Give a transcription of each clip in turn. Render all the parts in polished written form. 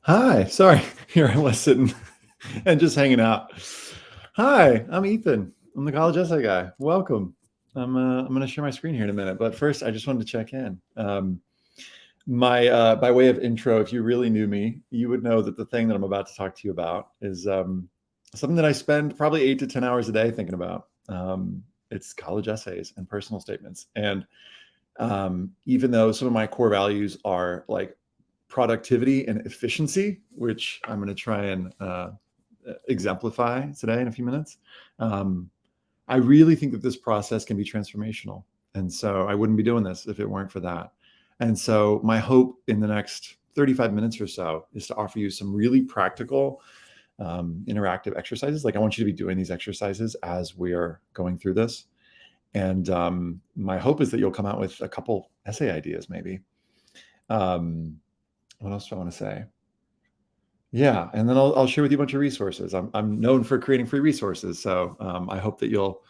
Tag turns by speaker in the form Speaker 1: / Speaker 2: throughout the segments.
Speaker 1: Hi, sorry. Here I was sitting and just hanging out. Hi, I'm Ethan. I'm the college essay guy. Welcome. I'm going to share my screen here in a minute, but first I just wanted to check in. By way of intro, if you really knew me, you would know that the thing that I'm about to talk to you about is something that I spend probably 8 to 10 hours a day thinking about. It's college essays and personal statements. And even though some of my core values are like productivity and efficiency, which I'm going to try and exemplify today in a few minutes. I really think that this process can be transformational. And so I wouldn't be doing this if it weren't for that. And so my hope in the next 35 minutes or so is to offer you some really practical interactive exercises. Like I want you to be doing these exercises as we are going through this. And my hope is that you'll come out with a couple essay ideas, maybe. What else do I want to say? Yeah, and then I'll share with you a bunch of resources. I'm known for creating free resources, so I hope that you'll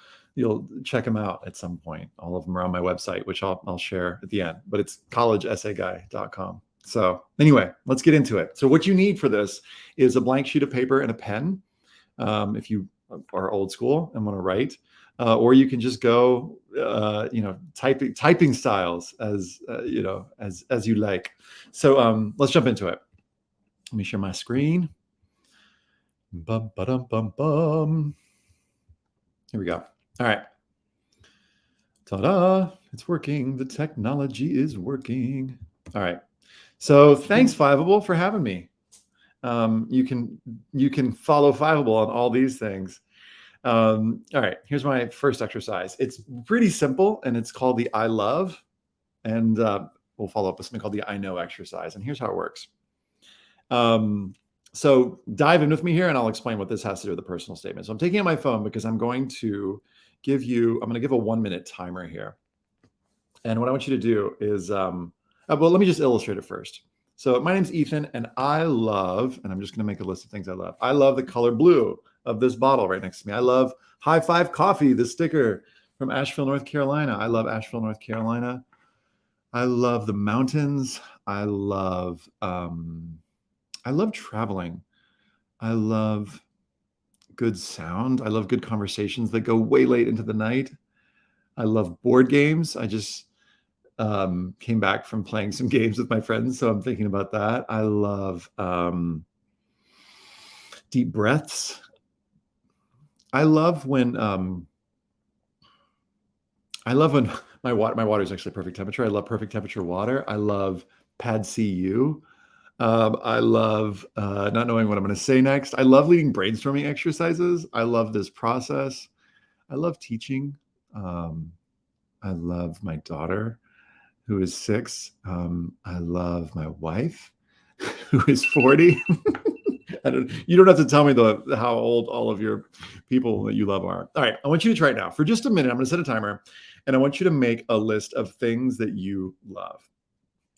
Speaker 1: check them out at some point. All of them are on my website, which I'll share at the end. But it's collegeessayguy.com. So anyway, let's get into it. So what you need for this is a blank sheet of paper and a pen, if you are old school and want to write, or you can just go, typing styles as as you like. So let's jump into it. Let me share my screen. Bum, ba-dum, bum, bum. Here we go. All right. Ta-da. It's working. The technology is working. All right. So thanks, Fiveable, for having me. You can follow Fiveable on all these things. All right. Here's my first exercise. It's pretty simple, and it's called the I love. And we'll follow up with something called the I know exercise. And here's how it works. So dive in with me here and I'll explain what this has to do with the personal statement. So I'm taking out my phone because I'm going to give a 1-minute timer here. And what I want you to do is, well, let me just illustrate it first. So my name's Ethan and I'm just going to make a list of things I love. I love the color blue of this bottle right next to me. I love High Five Coffee, the sticker from Asheville, North Carolina. I love Asheville, North Carolina. I love the mountains. I love traveling. I love good sound. I love good conversations that go way late into the night. I love board games. I just came back from playing some games with my friends, so I'm thinking about that. I love deep breaths. I love when my water is actually perfect temperature. I love perfect temperature water. I love Pad CU. I love not knowing what I'm going to say next. I love leading brainstorming exercises. I love this process. I love teaching. I love my daughter, who is 6. I love my wife, who is 40. You don't have to tell me how old all of your people that you love are. All right, I want you to try it now. For just a minute, I'm going to set a timer, and I want you to make a list of things that you love.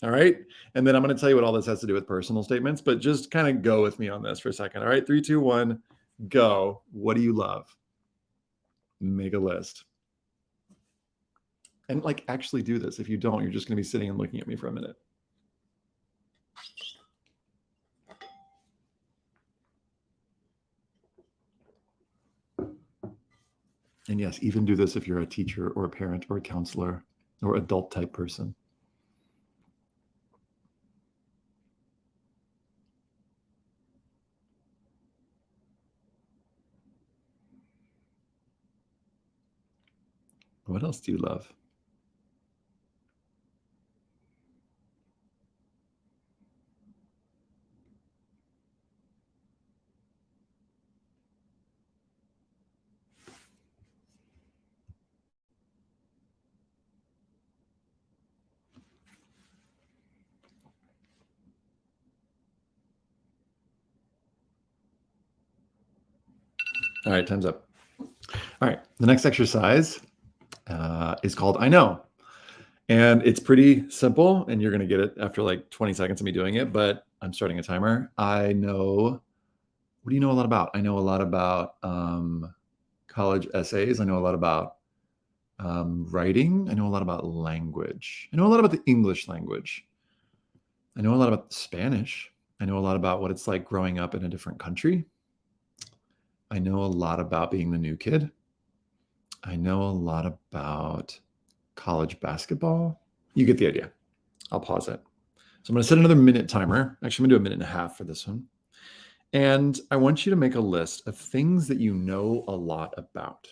Speaker 1: All right. And then I'm going to tell you what all this has to do with personal statements, but just kind of go with me on this for a second. All right. 3, 2, 1, go. What do you love? Make a list. And actually do this. If you don't, you're just going to be sitting and looking at me for a minute. And yes, even do this if you're a teacher or a parent or a counselor or adult type person. What else do you love? All right, time's up. All right, the next exercise is called I know. And it's pretty simple, and you're going to get it after 20 seconds of me doing it, but I'm starting a timer. I know. What do you know a lot about? I know a lot about college essays. I know a lot about writing. I know a lot about language. I know a lot about the English language. I know a lot about Spanish. I know a lot about what it's like growing up in a different country. I know a lot about being the new kid. I know a lot about college basketball. You get the idea. I'll pause it. So I'm going to set another minute timer. Actually, I'm going to do a minute and a half for this one. And I want you to make a list of things that you know a lot about.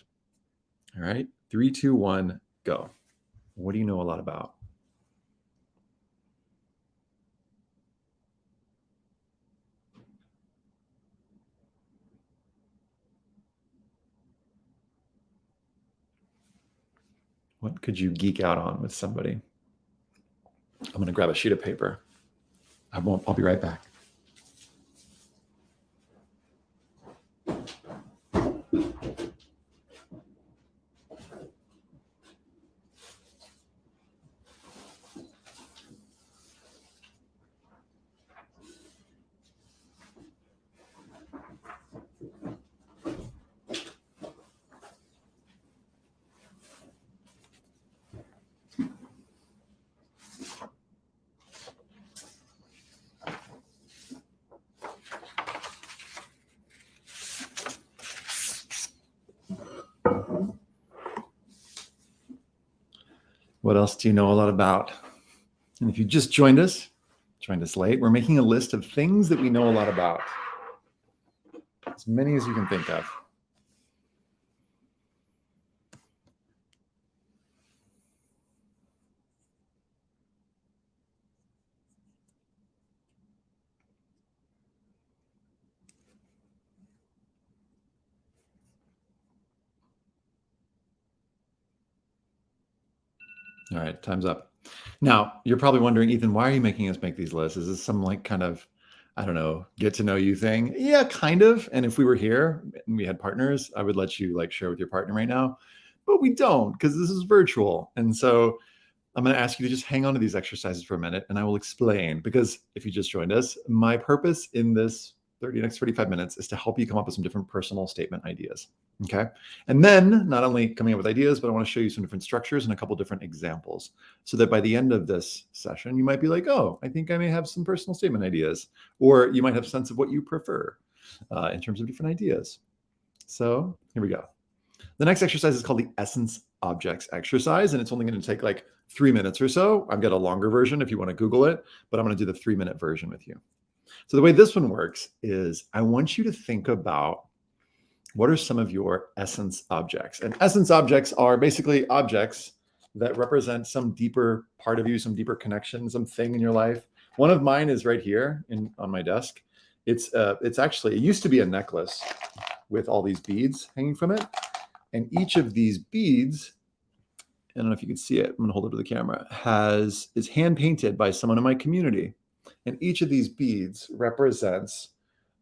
Speaker 1: All right. 3, 2, 1, go. What do you know a lot about? What could you geek out on with somebody? I'm going to grab a sheet of paper. I'll be right back. What else do you know a lot about? And if you just joined us late, we're making a list of things that we know a lot about. As many as you can think of. All right, time's up. Now, you're probably wondering, Ethan, why are you making us make these lists? Is this some like kind of, I don't know, get to know you thing? Yeah, kind of. And if we were here and we had partners, I would let you like share with your partner right now. But we don't because this is virtual. And so I'm going to ask you to just hang on to these exercises for a minute and I will explain. Because if you just joined us, my purpose in this next 35 minutes is to help you come up with some different personal statement ideas. Okay. And then not only coming up with ideas, but I want to show you some different structures and a couple different examples so that by the end of this session, you might be like, oh, I think I may have some personal statement ideas, or you might have a sense of what you prefer in terms of different ideas. So here we go. The next exercise is called the essence objects exercise, and it's only going to take like 3 minutes or so. I've got a longer version if you want to Google it, but I'm going to do the 3-minute version with you. So the way this one works is I want you to think about what are some of your essence objects. And essence objects are basically objects that represent some deeper part of you, some deeper connection, something in your life. One of mine is right here on my desk. It's actually, it used to be a necklace with all these beads hanging from it. And each of these beads, I don't know if you can see it, I'm going to hold it to the camera, is hand painted by someone in my community. And each of these beads represents,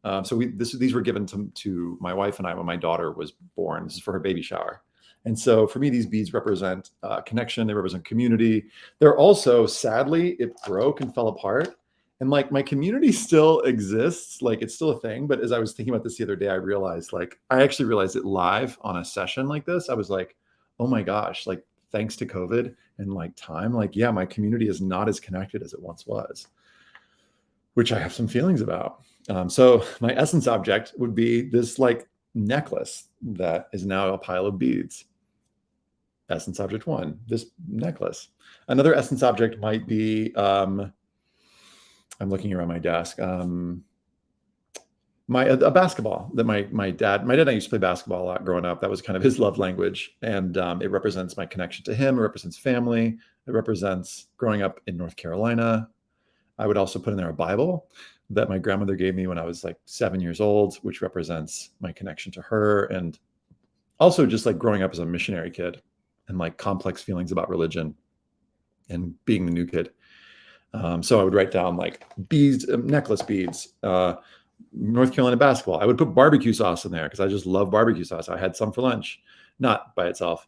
Speaker 1: these were given to my wife and I when my daughter was born. This is for her baby shower. And so for me, these beads represent connection. They represent community. They're also, sadly, it broke and fell apart. And like my community still exists, like it's still a thing. But as I was thinking about this the other day, I actually realized it live on a session like this. I was like, oh my gosh, like thanks to COVID and like time, like, yeah, my community is not as connected as it once was, which I have some feelings about. So my essence object would be this like necklace that is now a pile of beads. Essence object 1, this necklace. Another essence object might be, I'm looking around my desk. A basketball that my dad and I used to play basketball a lot growing up. That was kind of his love language, and it represents my connection to him. It represents family. It represents growing up in North Carolina. I would also put in there a Bible that my grandmother gave me when I was like 7 years old, which represents my connection to her, and also just like growing up as a missionary kid and like complex feelings about religion and being the new kid. So I would write down like beads, necklace beads, North Carolina basketball. I would put barbecue sauce in there because I just love barbecue sauce. I had some for lunch, not by itself.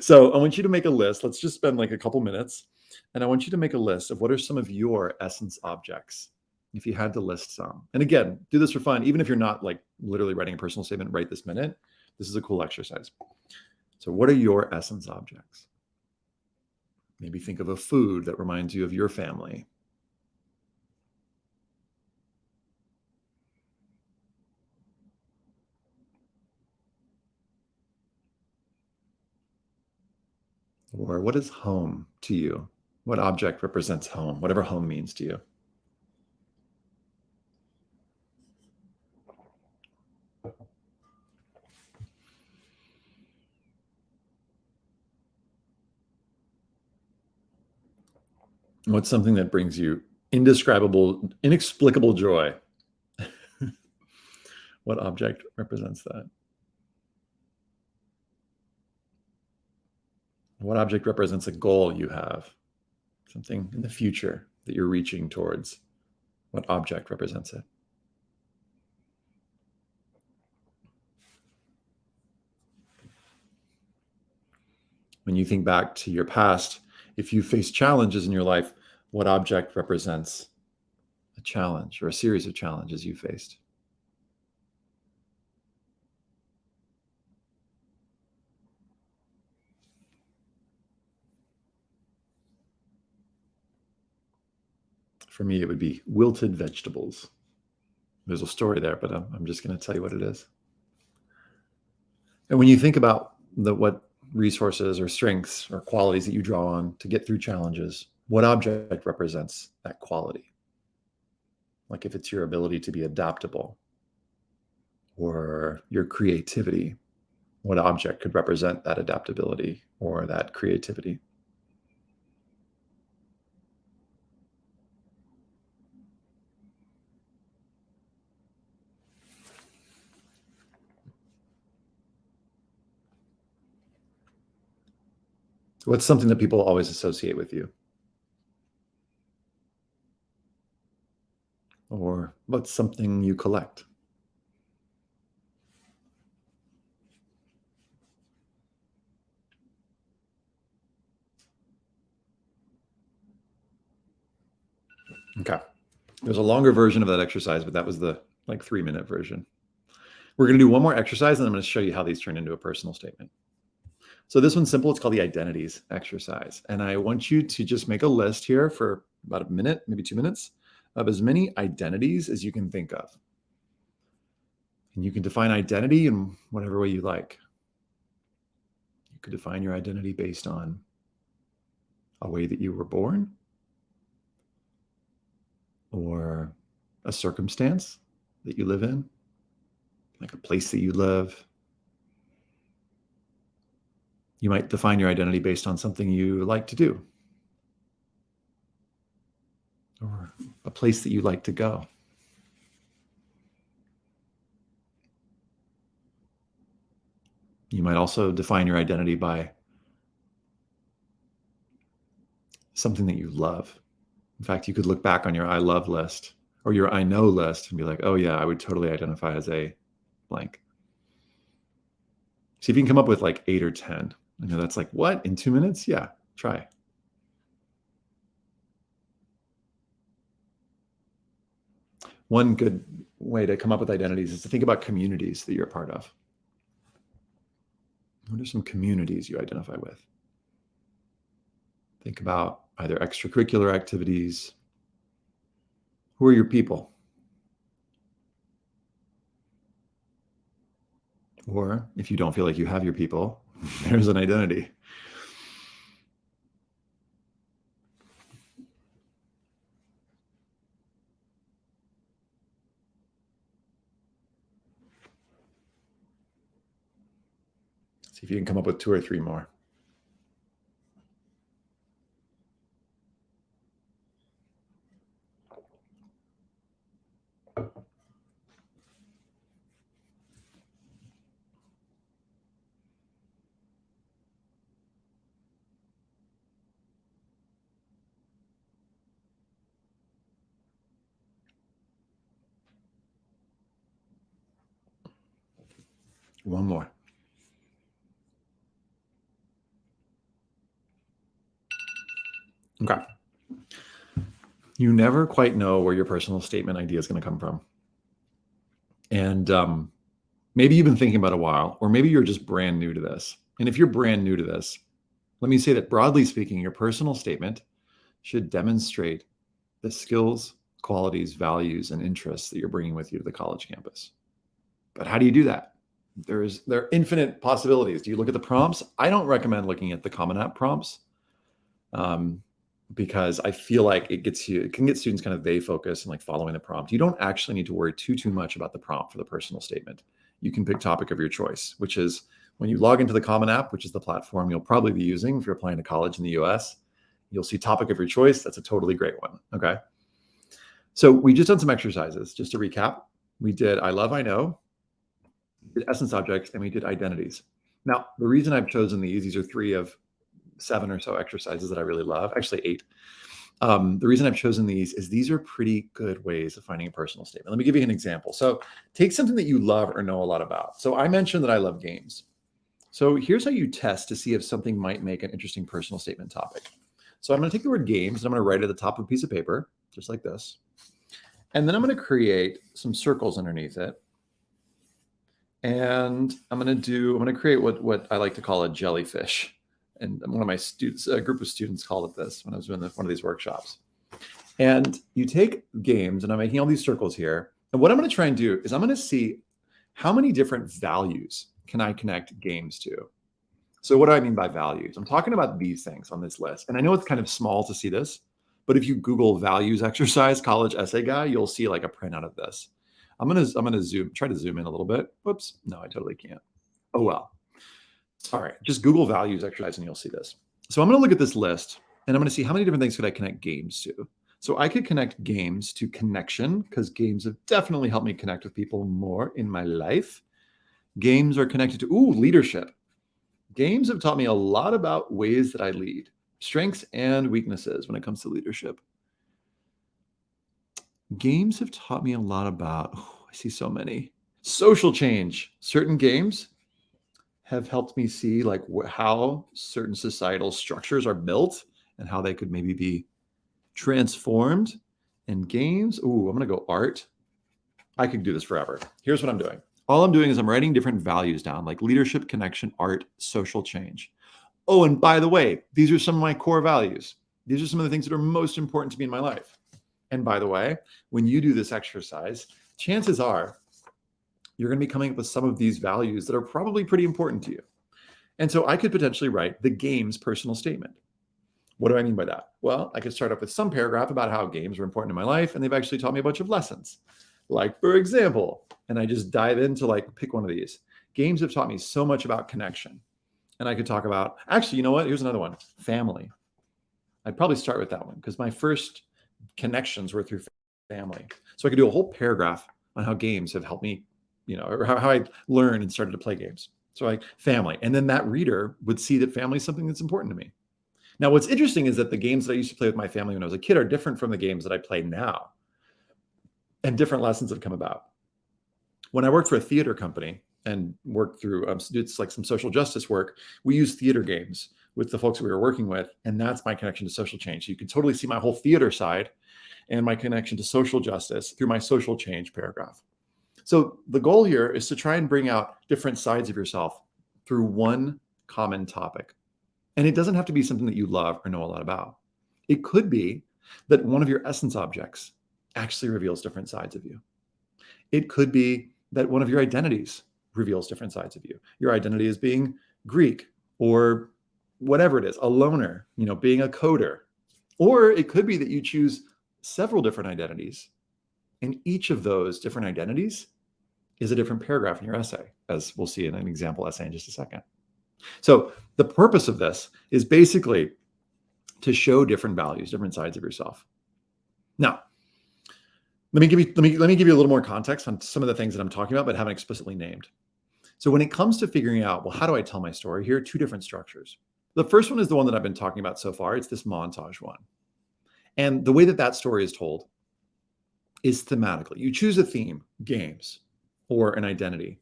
Speaker 1: So I want you to make a list. Let's just spend like a couple minutes. And I want you to make a list of what are some of your essence objects, if you had to list some. And again, do this for fun. Even if you're not like literally writing a personal statement right this minute, this is a cool exercise. So what are your essence objects? Maybe think of a food that reminds you of your family. Or what is home to you? What object represents home, whatever home means to you? What's something that brings you indescribable, inexplicable joy? What object represents that? What object represents a goal you have? Something in the future that you're reaching towards. What object represents it? When you think back to your past, if you face challenges in your life, what object represents a challenge or a series of challenges you faced? For me, it would be wilted vegetables. There's a story there, but I'm just going to tell you what it is. And when you think about what resources or strengths or qualities that you draw on to get through challenges, what object represents that quality? Like if it's your ability to be adaptable or your creativity, what object could represent that adaptability or that creativity? What's something that people always associate with you? Or what's something you collect? Okay. There's a longer version of that exercise, but that was the like 3-minute version. We're going to do one more exercise, and I'm going to show you how these turn into a personal statement. So this one's simple. It's called the Identities Exercise. And I want you to just make a list here for about a minute, maybe 2 minutes, of as many identities as you can think of. And you can define identity in whatever way you like. You could define your identity based on a way that you were born, or a circumstance that you live in, like a place that you live. You might define your identity based on something you like to do, or a place that you like to go. You might also define your identity by something that you love. In fact, you could look back on your I love list or your I know list and be like, oh yeah, I would totally identify as a blank. See if you can come up with like 8 or 10. I know that's like, what, in 2 minutes? Yeah, try. One good way to come up with identities is to think about communities that you're a part of. What are some communities you identify with? Think about either extracurricular activities. Who are your people? Or if you don't feel like you have your people, there's an identity. See if you can come up with 2 or 3 more. One more. Okay. You never quite know where your personal statement idea is going to come from. And maybe you've been thinking about it a while, or maybe you're just brand new to this. And if you're brand new to this, let me say that broadly speaking, your personal statement should demonstrate the skills, qualities, values, and interests that you're bringing with you to the college campus. But how do you do that? There are infinite possibilities. Do you look at the prompts? I don't recommend looking at the Common App prompts, because I feel like it can get students kind of they focus and like following the prompt. You don't actually need to worry too much about the prompt for the personal statement. You can pick topic of your choice, which is when you log into the Common App, which is the platform you'll probably be using if you're applying to college in the US. You'll see topic of your choice. That's a totally great one. Okay. So we just done some exercises. Just to recap, we did I love, I know, we did essence objects, and we did identities. Now, the reason I've chosen these are 3 of 7 or so exercises that I really love, actually 8. The reason I've chosen these are pretty good ways of finding a personal statement. Let me give you an example. So take something that you love or know a lot about. So I mentioned that I love games. So here's how you test to see if something might make an interesting personal statement topic. So I'm going to take the word games and I'm going to write it at the top of a piece of paper, just like this. And then I'm going to create some circles underneath it. And I'm going to create what I like to call a jellyfish. And one of my students, a group of students called it this when I was doing one of these workshops. And you take games, and I'm making all these circles here. And what I'm going to try and do is I'm going to see how many different values can I connect games to. So what do I mean by values? I'm talking about these things on this list. And I know it's kind of small to see this, but if you Google values exercise college essay guy, you'll see like a printout of this. I'm gonna try to zoom in a little bit. Whoops, no, I totally can't. Oh well. All right, just Google values exercise and you'll see this. So I'm going to look at this list and I'm going to see how many different things could I connect games to. So I could connect games to connection, because games have definitely helped me connect with people more in my life. Games are connected to, leadership. Games have taught me a lot about ways that I lead, strengths and weaknesses when it comes to leadership. Games have taught me a lot about, I see so many. Social change. Certain games have helped me see like how certain societal structures are built and how they could maybe be transformed. And games, I'm going to go art. I could do this forever. Here's what I'm doing. All I'm doing is I'm writing different values down, like leadership, connection, art, social change. Oh, and by the way, these are some of my core values. These are some of the things that are most important to me in my life. And by the way, when you do this exercise, chances are you're going to be coming up with some of these values that are probably pretty important to you. And so I could potentially write the game's personal statement. What do I mean by that? Well, I could start off with some paragraph about how games are important in my life, and they've actually taught me a bunch of lessons. Like, for example, and I just dive into like, pick one of these. Games have taught me so much about connection. And I could talk about, actually, you know what? Here's another one, family. I'd probably start with that one because my first connections were through family. So I could do a whole paragraph on how games have helped me, or how I learned and started to play games. So like family. And then that reader would see that family is something that's important to me. Now, what's interesting is that the games that I used to play with my family when I was a kid are different from the games that I play now. And different lessons have come about. When I worked for a theater company and worked through it's like some social justice work, we used theater games with the folks we were working with. And that's my connection to social change. So you can totally see my whole theater side and my connection to social justice through my social change paragraph. So the goal here is to try and bring out different sides of yourself through one common topic. And it doesn't have to be something that you love or know a lot about. It could be that one of your essence objects actually reveals different sides of you. It could be that one of your identities reveals different sides of you. Your identity is being Greek or whatever it is, a loner, being a coder. Or it could be that you choose several different identities, and each of those different identities is a different paragraph in your essay, as we'll see in an example essay in just a second. So the purpose of this is basically to show different values, different sides of yourself. Now, let me give you a little more context on some of the things that I'm talking about, but haven't explicitly named. So when it comes to figuring out, well, how do I tell my story? Here are 2 different structures. The first one is the one that I've been talking about so far. It's this montage one. And the way that story is told is thematically. You choose a theme, games, or an identity.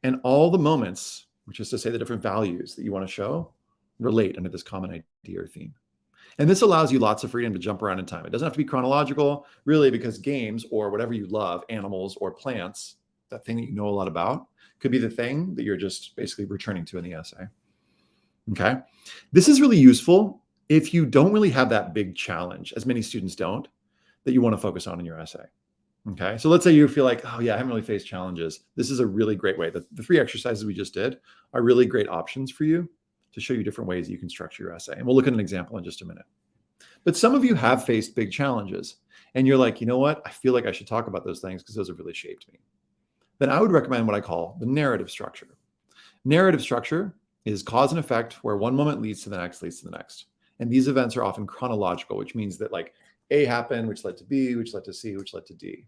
Speaker 1: And all the moments, which is to say the different values that you want to show, relate under this common idea or theme. And this allows you lots of freedom to jump around in time. It doesn't have to be chronological, really, because games or whatever you love, animals or plants, that thing that you know a lot about, could be the thing that you're just basically returning to in the essay. Okay? This is really useful if you don't really have that big challenge, as many students don't, that you want to focus on in your essay. Okay. So let's say you feel like, oh yeah, I haven't really faced challenges. This is a really great way. The three exercises we just did are really great options for you to show you different ways you can structure your essay. And we'll look at an example in just a minute. But some of you have faced big challenges and you're like, you know what? I feel like I should talk about those things because those have really shaped me. Then I would recommend what I call the narrative structure. Narrative structure is cause and effect where one moment leads to the next, leads to the next. And these events are often chronological, which means that like A happened, which led to B, which led to C, which led to D.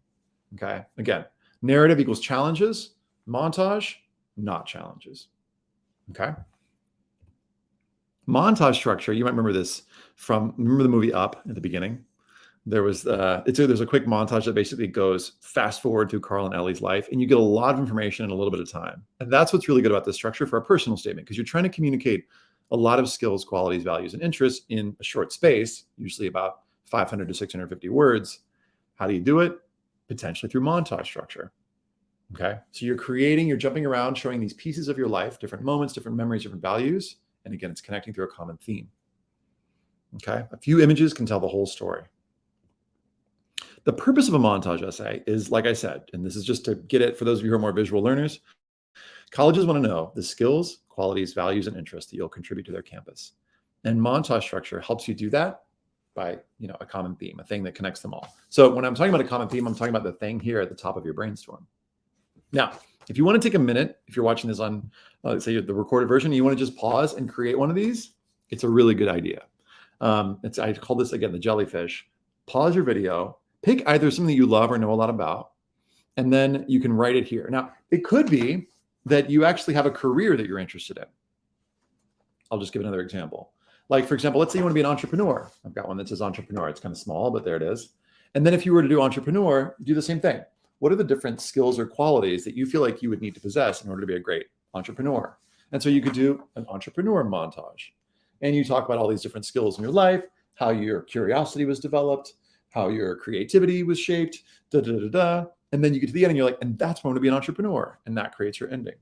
Speaker 1: Okay. Again, narrative equals challenges, montage, not challenges. Okay. Montage structure, you might remember this remember the movie Up at the beginning? There's a quick montage that basically goes fast forward through Carl and Ellie's life, and you get a lot of information in a little bit of time. And that's what's really good about this structure for a personal statement, because you're trying to communicate a lot of skills, qualities, values, and interests in a short space, usually about 500 to 650 words. How do you do it? Potentially through montage structure. Okay. So you're jumping around, showing these pieces of your life, different moments, different memories, different values. And again, it's connecting through a common theme. Okay. A few images can tell the whole story. The purpose of a montage essay is, like I said, and this is just to get it for those of you who are more visual learners, colleges want to know the skills, qualities, values, and interests that you'll contribute to their campus. And montage structure helps you do that by a common theme, a thing that connects them all. So when I'm talking about a common theme, I'm talking about the thing here at the top of your brainstorm. Now, if you want to take a minute, if you're watching this on, let's say the recorded version, you want to just pause and create one of these, it's a really good idea. I call this, again, the jellyfish. Pause your video, pick either something that you love or know a lot about, and then you can write it here. Now, it could be that you actually have a career that you're interested in. I'll just give another example. Like, for example, let's say you want to be an entrepreneur. I've got one that says entrepreneur. It's kind of small, but there it is. And then if you were to do entrepreneur, do the same thing. What are the different skills or qualities that you feel like you would need to possess in order to be a great entrepreneur? And so you could do an entrepreneur montage. And you talk about all these different skills in your life, how your curiosity was developed, how your creativity was shaped, And then you get to the end and you're like, and that's why I want to be an entrepreneur. And that creates your ending.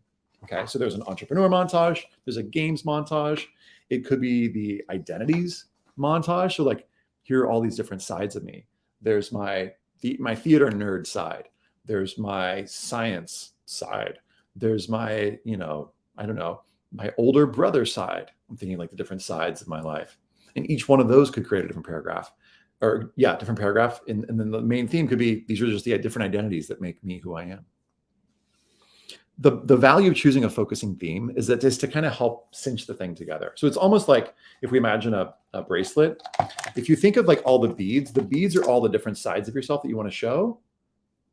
Speaker 1: Okay. So there's an entrepreneur montage. There's a games montage. It could be the identities montage. So like, here are all these different sides of me. There's my theater nerd side. There's my science side. There's my, my older brother side. I'm thinking like the different sides of my life. And each one of those could create a different paragraph. Different paragraph. And then the main theme could be, these are just the different identities that make me who I am. The value of choosing a focusing theme is that just to kind of help cinch the thing together. So it's almost like if we imagine a bracelet, if you think of like all the beads are all the different sides of yourself that you want to show.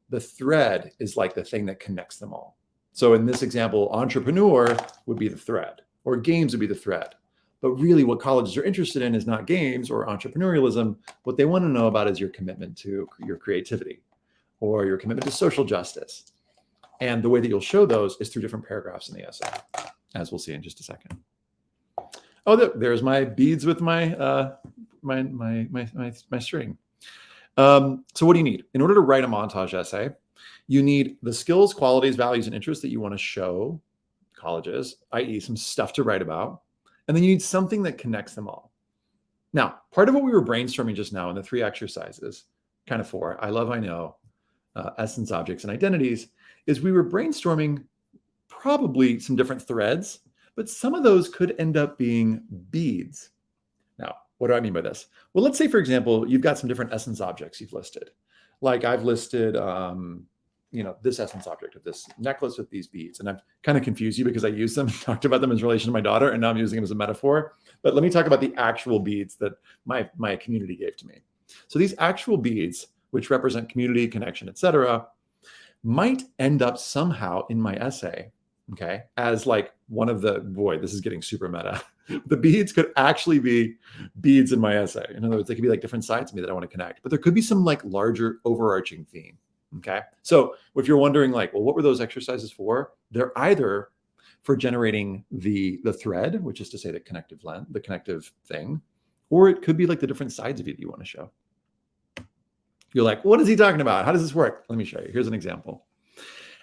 Speaker 1: The thread is like the thing that connects them all. So in this example, entrepreneur would be the thread, or games would be the thread. But really what colleges are interested in is not games or entrepreneurialism. What they want to know about is your commitment to your creativity or your commitment to social justice. And the way that you'll show those is through different paragraphs in the essay, as we'll see in just a second. Oh, there's my beads with my my string. So what do you need? In order to write a montage essay, you need the skills, qualities, values, and interests that you want to show colleges, i.e. some stuff to write about. And then you need something that connects them all. Now, part of what we were brainstorming just now in the 3 exercises, kind of 4, I love, I know, essence, objects, and identities, is we were brainstorming probably some different threads, but some of those could end up being beads. Now, what do I mean by this? Well, let's say, for example, you've got some different essence objects you've listed. Like I've listed, this essence object of this necklace with these beads. And I've kind of confused you because I used them, talked about them in relation to my daughter, and now I'm using them as a metaphor. But let me talk about the actual beads that my community gave to me. So these actual beads, which represent community, connection, etc., might end up somehow in my essay, okay, as like one of the, boy, this is getting super meta. The beads could actually be beads in my essay. In other words, they could be like different sides of me that I want to connect, but there could be some like larger overarching theme, okay? So if you're wondering like, well, what were those exercises for? They're either for generating the thread, which is to say the connective thing, or it could be like the different sides of you that you want to show. You're like, what is he talking about? How does this work? Let me show you. Here's an example.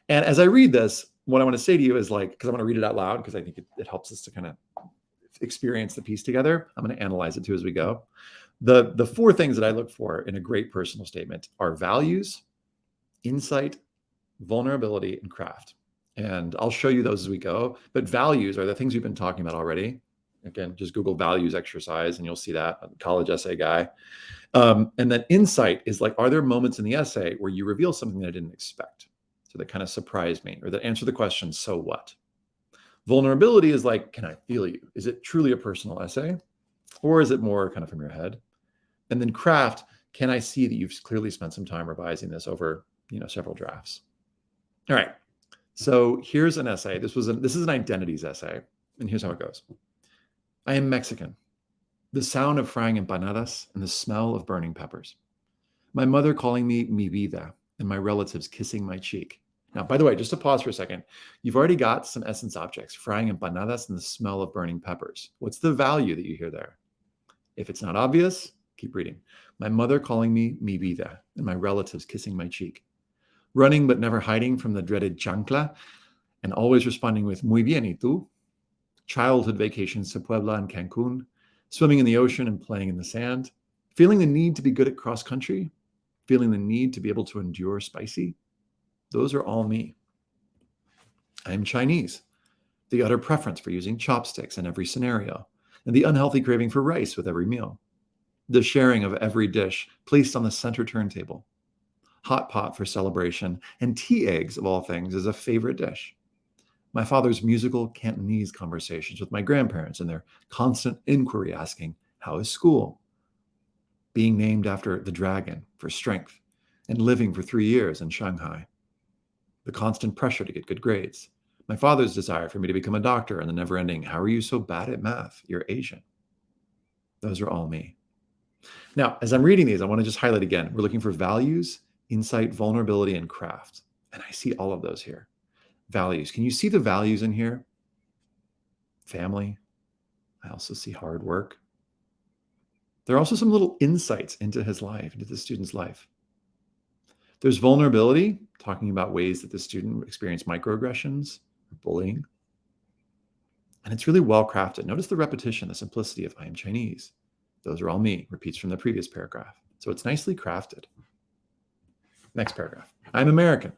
Speaker 1: And as I read this, what I want to say to you is like, because I want to read it out loud, because I think it helps us to kind of experience the piece together. I'm going to analyze it too as we go. The 4 things that I look for in a great personal statement are values, insight, vulnerability, and craft. And I'll show you those as we go. But values are the things we've been talking about already. Again, just Google values exercise and you'll see that. College essay guy. And then insight is like, are there moments in the essay where you reveal something that I didn't expect? So that kind of surprised me, or that answer the question, so what? Vulnerability is like, can I feel you? Is it truly a personal essay? Or is it more kind of from your head? And then craft, can I see that you've clearly spent some time revising this over, several drafts? All right. So here's an essay. This is an identities essay. And here's how it goes. I am Mexican. The sound of frying empanadas and the smell of burning peppers. My mother calling me mi vida and my relatives kissing my cheek. Now, by the way, just to pause for a second, you've already got some essence objects, frying empanadas and the smell of burning peppers. What's the value that you hear there? If it's not obvious, keep reading. My mother calling me mi vida and my relatives kissing my cheek. Running but never hiding from the dreaded chancla and always responding with muy bien y tú. Childhood vacations to Puebla and Cancun. Swimming in the ocean and playing in the sand. Feeling the need to be good at cross country. Feeling the need to be able to endure spicy. Those are all me. I am Chinese. The utter preference for using chopsticks in every scenario, and the unhealthy craving for rice with every meal. The sharing of every dish placed on the center turntable. Hot pot for celebration, and tea eggs, of all things, is a favorite dish. My father's musical Cantonese conversations with my grandparents and their constant inquiry asking, how is school? Being named after the dragon for strength, and living for 3 years in Shanghai. The constant pressure to get good grades. My father's desire for me to become a doctor and the never-ending, how are you so bad at math? You're Asian. Those are all me. Now, as I'm reading these, I want to just highlight again, we're looking for values, insight, vulnerability, and craft. And I see all of those here. Values. Can you see the values in here? Family. I also see hard work. There are also some little insights into his life, into the student's life. There's vulnerability, talking about ways that the student experienced microaggressions, bullying. And it's really well crafted. Notice the repetition, the simplicity of I am Chinese. Those are all me, repeats from the previous paragraph. So it's nicely crafted. Next paragraph. I'm American,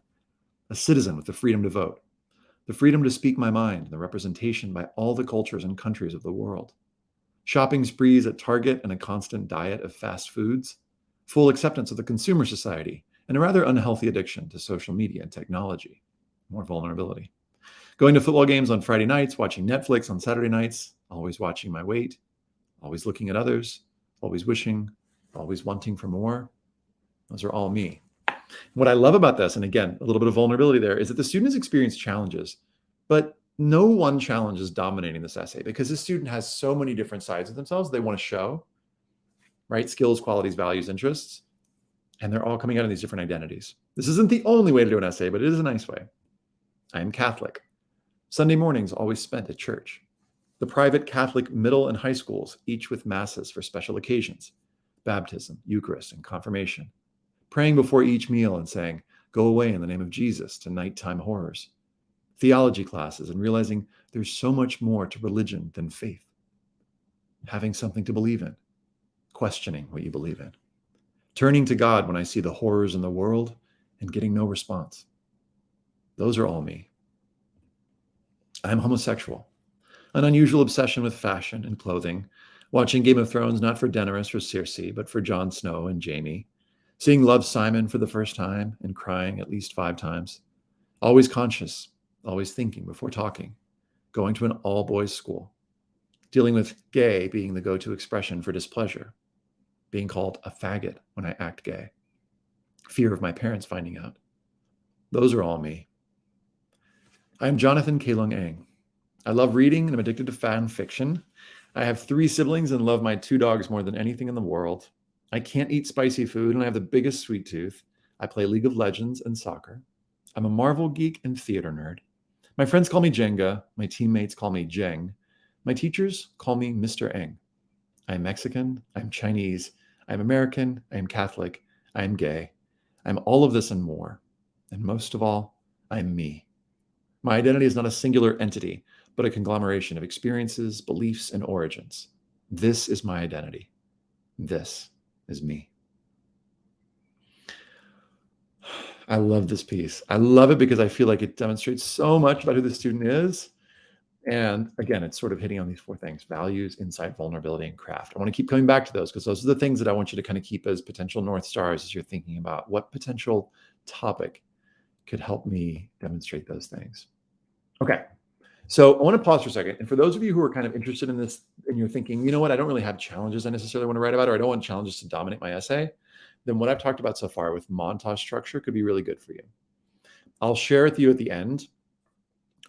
Speaker 1: a citizen with the freedom to vote, the freedom to speak my mind, the representation by all the cultures and countries of the world. Shopping sprees at Target and a constant diet of fast foods, full acceptance of the consumer society, and a rather unhealthy addiction to social media and technology. More vulnerability. Going to football games on Friday nights, watching Netflix on Saturday nights, always watching my weight, always looking at others, always wishing, always wanting for more. Those are all me. What I love about this, and again, a little bit of vulnerability there, is that the students experience challenges, but no one challenge is dominating this essay because the student has so many different sides of themselves they want to show, right? Skills, qualities, values, interests, and they're all coming out of these different identities. This isn't the only way to do an essay, but it is a nice way. I am Catholic. Sunday mornings always spent at church. The private Catholic middle and high schools, each with masses for special occasions, baptism, Eucharist, and confirmation. Praying before each meal and saying, go away in the name of Jesus to nighttime horrors. Theology classes and realizing there's so much more to religion than faith. Having something to believe in. Questioning what you believe in. Turning to God when I see the horrors in the world and getting no response. Those are all me. I'm homosexual. An unusual obsession with fashion and clothing. Watching Game of Thrones not for Daenerys or Cersei, but for Jon Snow and Jaime. Seeing Love Simon for the first time and crying at least 5 times. Always conscious, always thinking before talking. Going to an all-boys school. Dealing with gay being the go-to expression for displeasure. Being called a faggot when I act gay. Fear of my parents finding out. Those are all me. I am Jonathan Kalung Ang. I love reading and I'm addicted to fan fiction. I have 3 siblings and love my 2 dogs more than anything in the world. I can't eat spicy food and I have the biggest sweet tooth. I play League of Legends and soccer. I'm a Marvel geek and theater nerd. My friends call me Jenga. My teammates call me Jeng. My teachers call me Mr. Eng. I am Mexican. I'm Chinese. I'm American. I am Catholic. I am gay. I'm all of this and more. And most of all, I'm me. My identity is not a singular entity, but a conglomeration of experiences, beliefs, and origins. This is my identity. This is me. I love this piece. I love it because I feel like it demonstrates so much about who the student is. And again, it's sort of hitting on these four things: values, insight, vulnerability, and craft. I want to keep coming back to those because those are the things that I want you to kind of keep as potential North Stars as you're thinking about what potential topic could help me demonstrate those things. Okay. So I want to pause for a second. And for those of you who are kind of interested in this and you're thinking, you know what, I don't really have challenges I necessarily want to write about, or I don't want challenges to dominate my essay, then what I've talked about so far with montage structure could be really good for you. I'll share with you at the end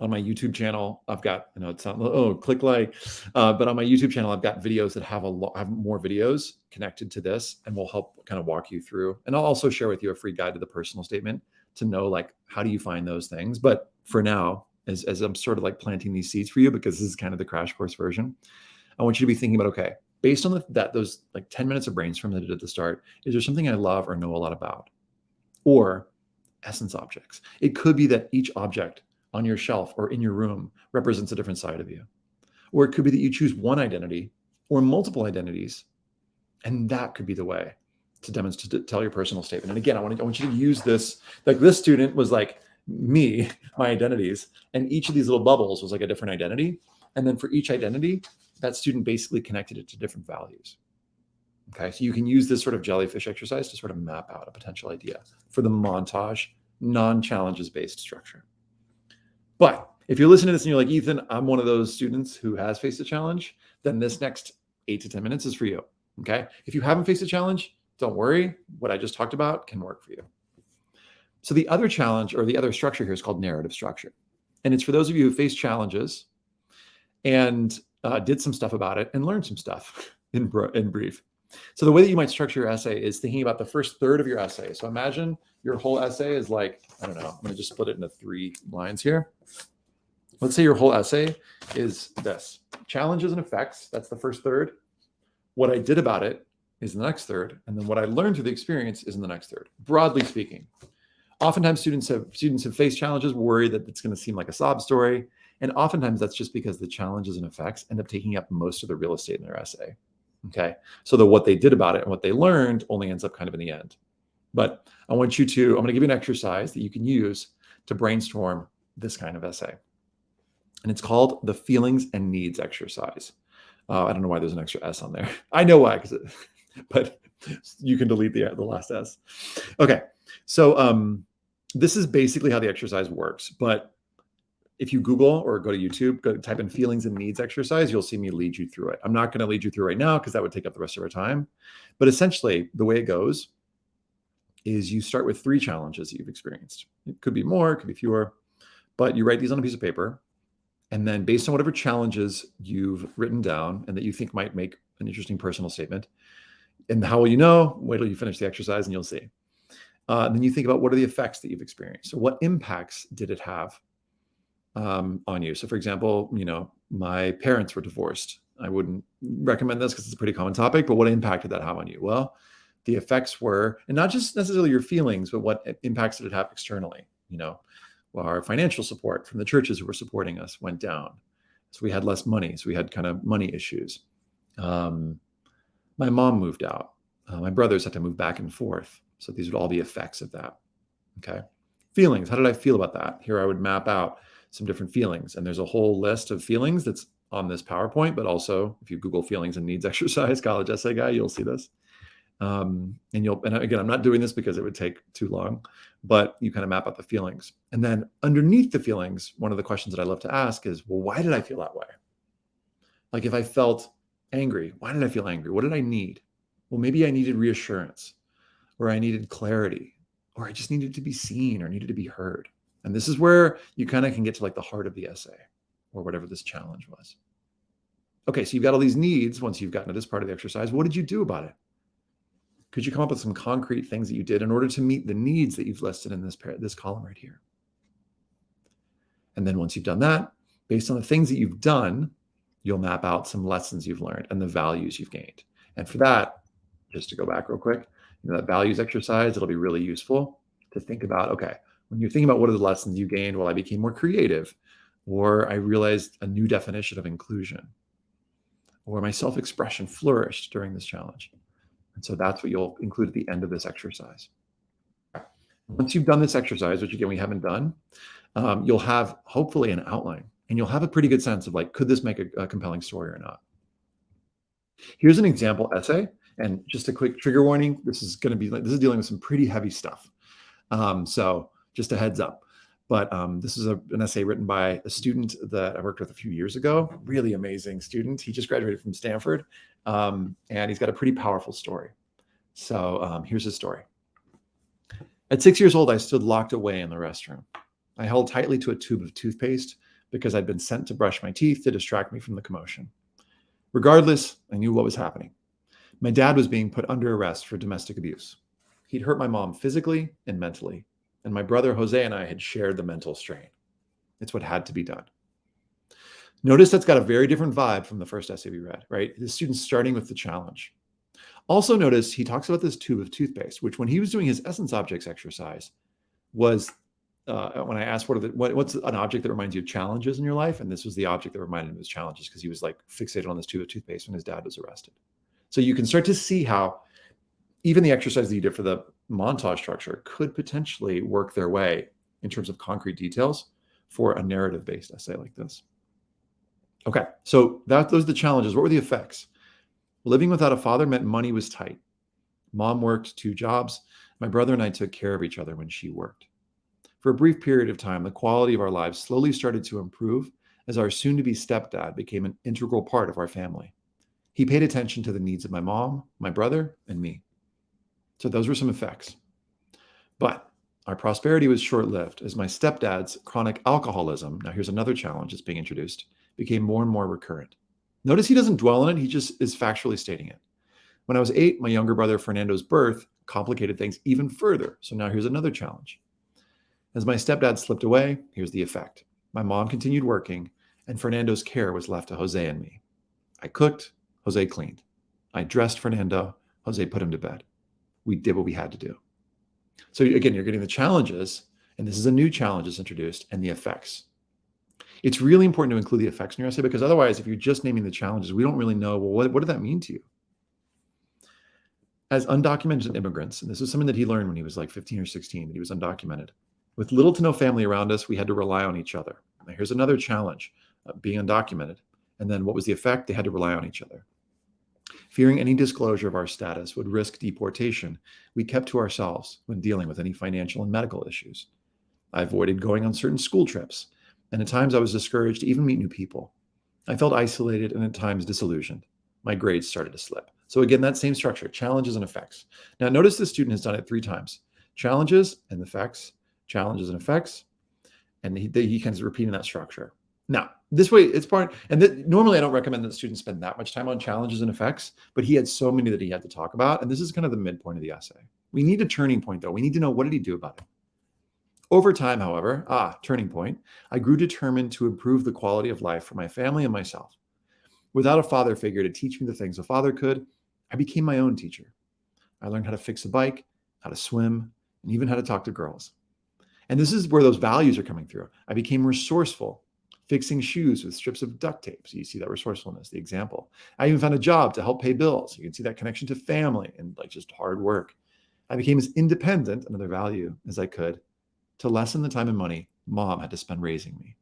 Speaker 1: on my YouTube channel. I've got, I know it's not, oh, click like, but on my YouTube channel, I've got videos that have have more videos connected to this and will help kind of walk you through. And I'll also share with you a free guide to the personal statement to know, like, how do you find those things? But for now, as I'm sort of like planting these seeds for you, because this is kind of the crash course version, I want you to be thinking about, okay, based on those like 10 minutes of brainstorm that I did at the start, is there something I love or know a lot about? Or essence objects. It could be that each object on your shelf or in your room represents a different side of you. Or it could be that you choose one identity or multiple identities, and that could be the way to demonstrate, to tell your personal statement. And again, I want you to use this. Like, this student was like me, my identities, and each of these little bubbles was like a different identity. And then for each identity, that student basically connected it to different values. Okay, so you can use this sort of jellyfish exercise to sort of map out a potential idea for the montage, non-challenges based structure. But if you're listening to this and you're like, Ethan, I'm one of those students who has faced a challenge, then this next 8 to 10 minutes is for you. Okay, if you haven't faced a challenge, don't worry. What I just talked about can work for you. So the other challenge, or the other structure here, is called narrative structure. And it's for those of you who faced challenges and did some stuff about it and learned some stuff in brief. So the way that you might structure your essay is thinking about the first third of your essay. So imagine your whole essay is like, I don't know, I'm going to just split it into 3 lines here. Let's say your whole essay is this: challenges and effects. That's the first third. What I did about it is the next third. And then what I learned through the experience is in the next third, broadly speaking. Oftentimes students have faced challenges, worry that it's going to seem like a sob story. And oftentimes that's just because the challenges and effects end up taking up most of the real estate in their essay. Okay, so that what they did about it and what they learned only ends up kind of in the end. But I'm going to give you an exercise that you can use to brainstorm this kind of essay. And it's called the feelings and needs exercise. I don't know why there's an extra S on there. I know why, but you can delete the last S. Okay, so this is basically how the exercise works. But if you Google or go to YouTube, type in feelings and needs exercise, you'll see me lead you through it. I'm not going to lead you through right now because that would take up the rest of our time. But essentially, the way it goes is you start with 3 challenges that you've experienced. It could be more, it could be fewer, but you write these on a piece of paper. And then based on whatever challenges you've written down and that you think might make an interesting personal statement, and how will you know? Wait till you finish the exercise and you'll see. And then you think about, what are the effects that you've experienced? So what impacts did it have on you? So for example, my parents were divorced. I wouldn't recommend this because it's a pretty common topic, but what impact did that have on you? Well, the effects were, and not just necessarily your feelings, but what impacts did it have externally? Well, our financial support from the churches who were supporting us went down. So we had less money. So we had kind of money issues. My mom moved out. My brothers had to move back and forth. So these would all be effects of that. Okay. Feelings. How did I feel about that? Here I would map out some different feelings. And there's a whole list of feelings that's on this PowerPoint, but also if you Google feelings and needs exercise, college essay guy, you'll see this. And again, I'm not doing this because it would take too long, but you kind of map out the feelings. And then underneath the feelings, one of the questions that I love to ask is, well, why did I feel that way? Like, if I felt angry, why did I feel angry? What did I need? Well, maybe I needed reassurance, or I needed clarity, or I just needed to be seen or needed to be heard. And this is where you kind of can get to like the heart of the essay or whatever this challenge was. Okay, so you've got all these needs. Once you've gotten to this part of the exercise, what did you do about it? Could you come up with some concrete things that you did in order to meet the needs that you've listed in this column right here? And then once you've done that, based on the things that you've done, you'll map out some lessons you've learned and the values you've gained. And for that, just to go back real quick, that values exercise, it'll be really useful to think about, okay, when you're thinking about what are the lessons you gained, well, I became more creative, or I realized a new definition of inclusion, or my self-expression flourished during this challenge. And so that's what you'll include at the end of this exercise. Once you've done this exercise, which again we haven't done, you'll have hopefully an outline, and you'll have a pretty good sense of like, could this make a compelling story or not? Here's an example essay, and just a quick trigger warning: this is dealing with some pretty heavy stuff. So just a heads up. But this is an essay written by a student that I worked with a few years ago. Really amazing student. He just graduated from Stanford, and he's got a pretty powerful story. So here's his story. At 6 years old, I stood locked away in the restroom. I held tightly to a tube of toothpaste because I'd been sent to brush my teeth to distract me from the commotion. Regardless, I knew what was happening. My dad was being put under arrest for domestic abuse. He'd hurt my mom physically and mentally, and my brother Jose and I had shared the mental strain. It's what had to be done. Notice that's got a very different vibe from the first essay we read, right? The student's starting with the challenge. Also notice he talks about this tube of toothpaste, which when he was doing his essence objects exercise was when I asked what's an object that reminds you of challenges in your life, and this was the object that reminded him of his challenges because he was like fixated on this tube of toothpaste when his dad was arrested. So you can start to see how even the exercise that you did for the montage structure could potentially work their way in terms of concrete details for a narrative-based essay like this. Okay, so those are the challenges. What were the effects? Living without a father meant money was tight. Mom worked 2 jobs. My brother and I took care of each other when she worked. For a brief period of time, the quality of our lives slowly started to improve as our soon-to-be stepdad became an integral part of our family. He paid attention to the needs of my mom, my brother, and me. So those were some effects. But our prosperity was short-lived as my stepdad's chronic alcoholism, now here's another challenge that's being introduced, became more and more recurrent. Notice he doesn't dwell on it, he just is factually stating it. When I was 8, my younger brother Fernando's birth complicated things even further. So now here's another challenge. As my stepdad slipped away, here's the effect. My mom continued working, and Fernando's care was left to Jose and me. I cooked, Jose cleaned. I dressed Fernando, Jose put him to bed. We did what we had to do. So again, you're getting the challenges, and this is a new challenge that's introduced, and the effects. It's really important to include the effects in your essay because otherwise, if you're just naming the challenges, we don't really know, well, what did that mean to you? As undocumented immigrants, and this is something that he learned when he was like 15 or 16, that he was undocumented. With little to no family around us, we had to rely on each other. Now, here's another challenge, being undocumented. And then what was the effect? They had to rely on each other. Fearing any disclosure of our status would risk deportation, we kept to ourselves when dealing with any financial and medical issues. I avoided going on certain school trips, and at times I was discouraged to even meet new people. I felt isolated and at times disillusioned. My grades started to slip. So again, that same structure, challenges and effects. Now notice this student has done it 3 times. Challenges and effects, challenges and effects, and he kind of repeating that structure. Now, this way it's part, and normally I don't recommend that students spend that much time on challenges and effects, but he had so many that he had to talk about, and this is kind of the midpoint of the essay. We need a turning point though. We need to know, what did he do about it? Over time, however, turning point, I grew determined to improve the quality of life for my family and myself. Without a father figure to teach me the things a father could, I became my own teacher. I learned how to fix a bike, how to swim, and even how to talk to girls. And this is where those values are coming through. I became resourceful, fixing shoes with strips of duct tape. So you see that resourcefulness, the example. I even found a job to help pay bills. You can see that connection to family and like just hard work. I became as independent, another value, as I could, to lessen the time and money mom had to spend raising me.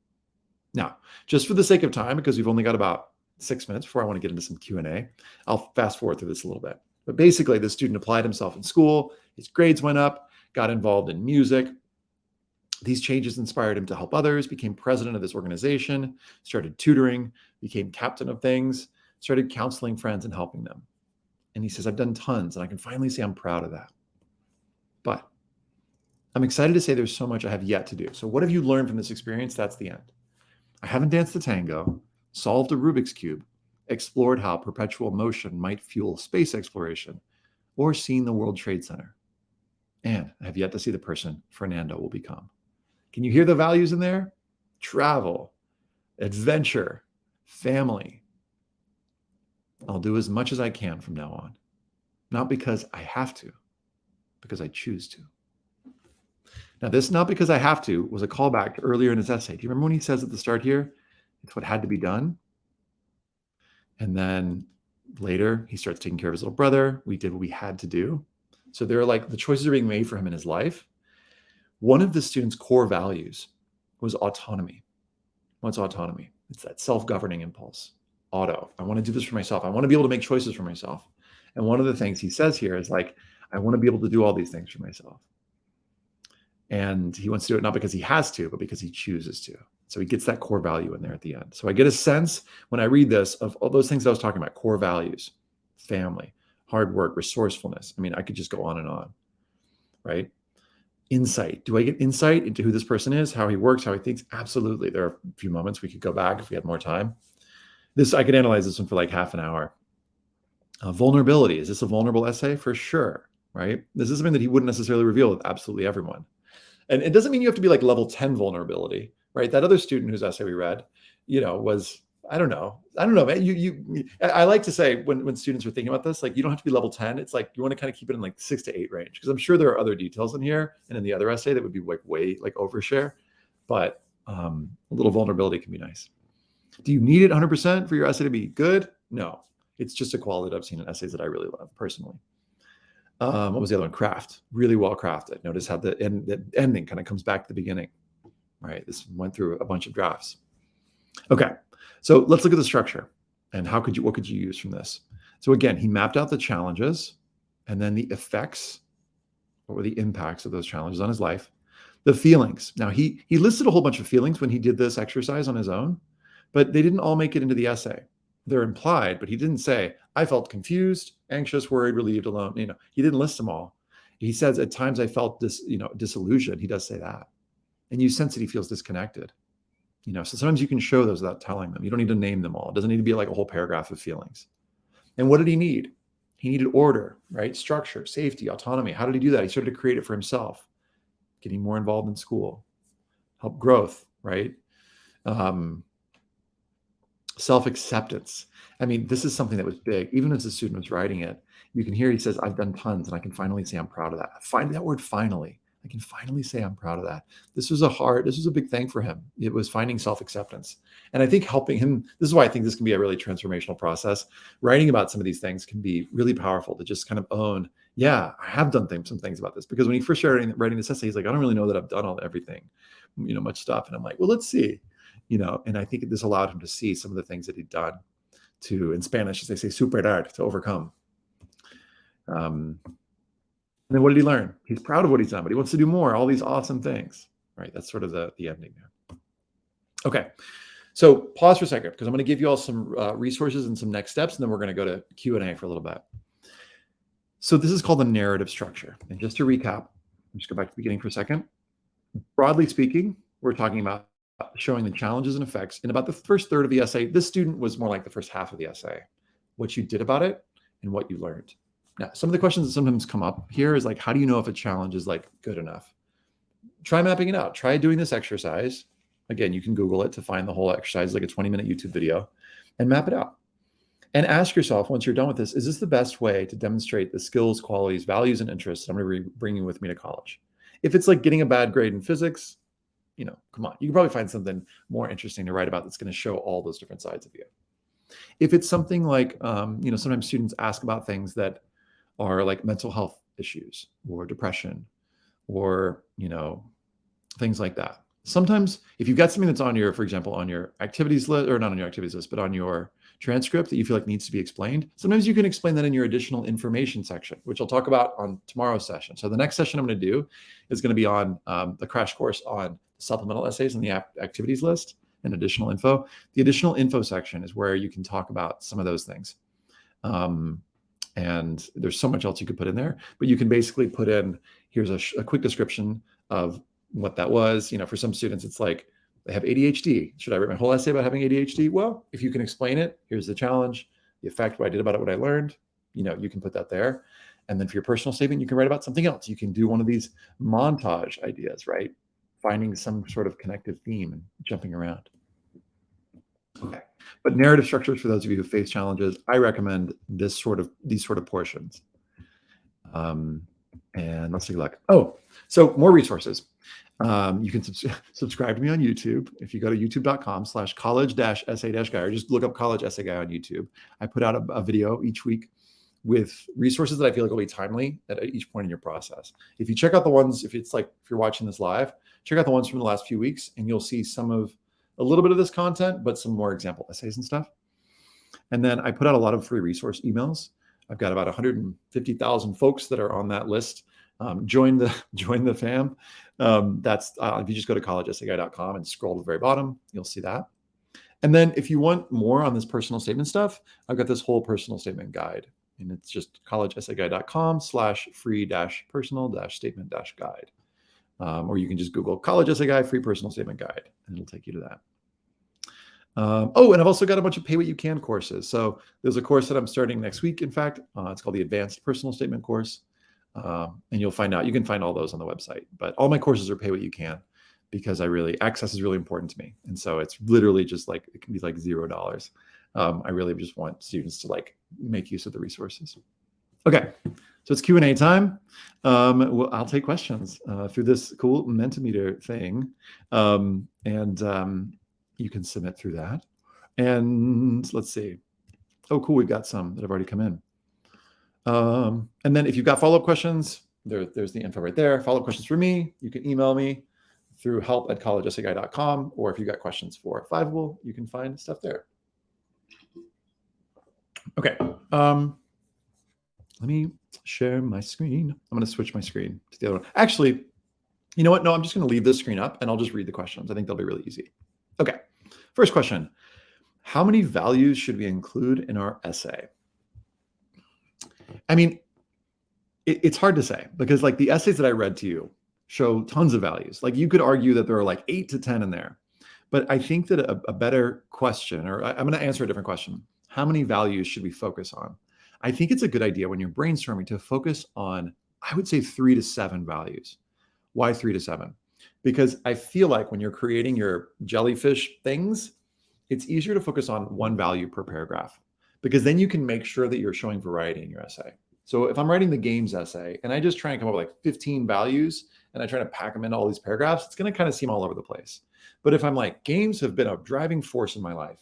Speaker 1: Now, just for the sake of time, because we've only got about 6 minutes before I want to get into some Q&A, I'll fast forward through this a little bit. But basically, the student applied himself in school, his grades went up, got involved in music. These changes inspired him to help others, became president of this organization, started tutoring, became captain of things, started counseling friends and helping them. And he says, I've done tons, and I can finally say I'm proud of that. But I'm excited to say there's so much I have yet to do. So what have you learned from this experience? That's the end. I haven't danced the tango, solved a Rubik's Cube, explored how perpetual motion might fuel space exploration, or seen the World Trade Center. And I have yet to see the person Fernando will become. Can you hear the values in there? Travel, adventure, family. I'll do as much as I can from now on. Not because I have to, because I choose to. Now, this "not because I have to" was a callback to earlier in his essay. Do you remember when he says at the start here, it's what had to be done? And then later, he starts taking care of his little brother. We did what we had to do. So they're like, the choices are being made for him in his life. One of the students' core values was autonomy. What's autonomy? It's that self-governing impulse. Auto. I want to do this for myself. I want to be able to make choices for myself. And one of the things he says here is like, I want to be able to do all these things for myself. And he wants to do it not because he has to, but because he chooses to. So he gets that core value in there at the end. So I get a sense when I read this of all those things I was talking about, core values, family, hard work, resourcefulness. I mean, I could just go on, right? Insight. Do I get insight into who this person is, how he works, how he thinks? Absolutely. There are a few moments we could go back if we had more time. I could analyze this one for like half an hour. Vulnerability. Is this a vulnerable essay? For sure, right? This is something that he wouldn't necessarily reveal with absolutely everyone. And it doesn't mean you have to be like level 10 vulnerability, right? That other student whose essay we read, was, I don't know, man. I like to say when students are thinking about this, like, you don't have to be level 10. It's like, you want to kind of keep it in like 6 to 8 range. Because I'm sure there are other details in here and in the other essay that would be like way like overshare, but a little vulnerability can be nice. Do you need it 100% for your essay to be good? No, it's just a quality that I've seen in essays that I really love personally. What was the other one? Craft. Really well crafted. Notice how the ending kind of comes back to the beginning, right? This went through a bunch of drafts. Okay, so let's look at the structure and what could you use from this? So again, he mapped out the challenges and then the effects, what were the impacts of those challenges on his life, the feelings. Now he listed a whole bunch of feelings when he did this exercise on his own, but they didn't all make it into the essay. They're implied, but he didn't say, I felt confused, anxious, worried, relieved, alone. He didn't list them all. He says, at times I felt disillusioned. He does say that. And you sense that he feels disconnected. So sometimes you can show those without telling them. You don't need to name them all. It doesn't need to be like a whole paragraph of feelings. And what did he need? He needed order, right? Structure, safety, autonomy. How did he do that? He started to create it for himself, getting more involved in school, help growth, right? Self-acceptance. I mean, this is something that was big. Even as the student was writing it, you can hear he says, I've done tons and I can finally say I'm proud of that. Find that word finally. I can finally say I'm proud of that. This was a big thing for him. It was finding self-acceptance. And I think helping him, this is why I think this can be a really transformational process. Writing about some of these things can be really powerful to just kind of own, yeah, I have done some things about this. Because when he first started writing this essay, he's like, I don't really know that I've done everything, much stuff. And I'm like, well, let's see. And I think this allowed him to see some of the things that he'd done in Spanish, as they say, superar, to overcome. And then what did he learn? He's proud of what he's done, but he wants to do more, all these awesome things, right? That's sort of the ending there. Okay, so pause for a second, because I'm going to give you all some resources and some next steps, and then we're going to go to Q&A for a little bit. So this is called the narrative structure. And just to recap, let's go back to the beginning for a second. Broadly speaking, we're talking about showing the challenges and effects in about the first third of the essay. This student was more like the first half of the essay, what you did about it and what you learned. Now, some of the questions that sometimes come up here is like, how do you know if a challenge is like good enough? Try mapping it out. Try doing this exercise. Again, you can Google it to find the whole exercise, like a 20-minute YouTube video, and map it out. And ask yourself, once you're done with this, is this the best way to demonstrate the skills, qualities, values, and interests I'm going to be bringing with me to college? If it's like getting a bad grade in physics, come on, you can probably find something more interesting to write about that's going to show all those different sides of you. If it's something like, sometimes students ask about things that are like mental health issues or depression or, things like that. Sometimes if you've got something that's on your, for example, on your activities list, or not on your activities list, but on your transcript that you feel like needs to be explained, sometimes you can explain that in your additional information section, which I'll talk about on tomorrow's session. So the next session I'm going to do is going to be on the crash course on supplemental essays and the activities list and additional info. The additional info section is where you can talk about some of those things. And there's so much else you could put in there, but you can basically put in, here's a quick description of what that was. For some students, it's like, they have ADHD. Should I write my whole essay about having ADHD? Well, if you can explain it, here's the challenge, the effect, what I did about it, what I learned, you can put that there. And then for your personal statement, you can write about something else. You can do one of these montage ideas, right? Finding some sort of connective theme and jumping around. Okay. But narrative structures, for those of you who face challenges, I recommend these sort of portions. And let's take a look. Oh, so more resources. You can subscribe to me on YouTube. If you go to youtube.com/college-essay-guy, or just look up college essay guy on YouTube. I put out a video each week with resources that I feel like will be timely at each point in your process. If you check out the ones, if you're watching this live, check out the ones from the last few weeks, and you'll see a little bit of this content, but some more example essays and stuff. And then I put out a lot of free resource emails. I've got about 150,000 folks that are on that list. Join the fam. That's if you just go to collegeessayguy.com and scroll to the very bottom, you'll see that. And then if you want more on this personal statement stuff, I've got this whole personal statement guide, and it's just collegeessayguy.com/free-personal-statement-guide. Or you can just Google College Essay Guy Free Personal Statement Guide, and it'll take you to that. And I've also got a bunch of pay what you can courses. So there's a course that I'm starting next week. In fact, it's called the Advanced Personal Statement course. And you can find all those on the website, but all my courses are pay what you can, because access is really important to me. And so it's literally just like, it can be like $0. I really just want students to like make use of the resources. Okay. So it's Q&A time. I'll take questions through this cool Mentimeter thing. You can submit through that. And let's see. Oh, cool. We've got some that have already come in. And then if you've got follow-up questions, there's the info right there. Follow-up questions for me, you can email me through help@collegeessayguy.com, or if you've got questions for Fiveable, you can find stuff there. Okay. Let me share my screen. I'm going to switch my screen to the other one. Actually, you know what? No, I'm just going to leave this screen up and I'll just read the questions. I think they'll be really easy. Okay. First question. How many values should we include in our essay? I mean, it's hard to say, because like the essays that I read to you show tons of values. Like you could argue that there are like 8 to 10 in there, but I think that a better question, or I'm going to answer a different question. How many values should we focus on? I think it's a good idea when you're brainstorming to focus on, I would say 3 to 7 values. Why 3 to 7? Because I feel like when you're creating your jellyfish things, it's easier to focus on one value per paragraph, because then you can make sure that you're showing variety in your essay. So if I'm writing the games essay and I just try and come up with like 15 values and I try to pack them into all these paragraphs, it's going to kind of seem all over the place. But if I'm like, games have been a driving force in my life,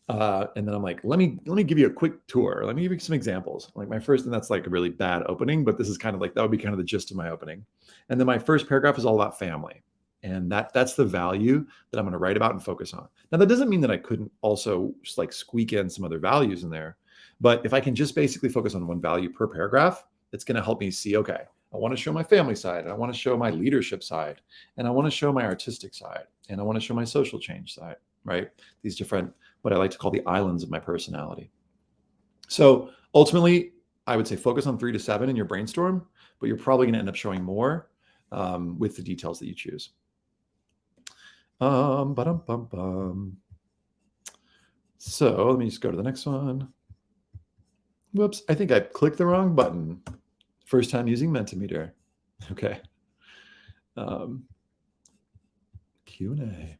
Speaker 1: and then I'm like, let me give you a quick tour. Let me give you some examples. Like my first, and that's like a really bad opening, but this is kind of like, that would be kind of the gist of my opening. And then my first paragraph is all about family. And that's the value that I'm going to write about and focus on. Now, that doesn't mean that I couldn't also just like squeak in some other values in there. But if I can just basically focus on one value per paragraph, it's going to help me see, okay, I want to show my family side, and I want to show my leadership side, and I want to show my artistic side, and I want to show my social change side, right? These different, what I like to call the islands of my personality. So ultimately, I would say focus on 3 to 7 in your brainstorm, but you're probably going to end up showing more with the details that you choose. So let me just go to the next one. Whoops, I think I clicked the wrong button. First time using Mentimeter. Okay. Q&A.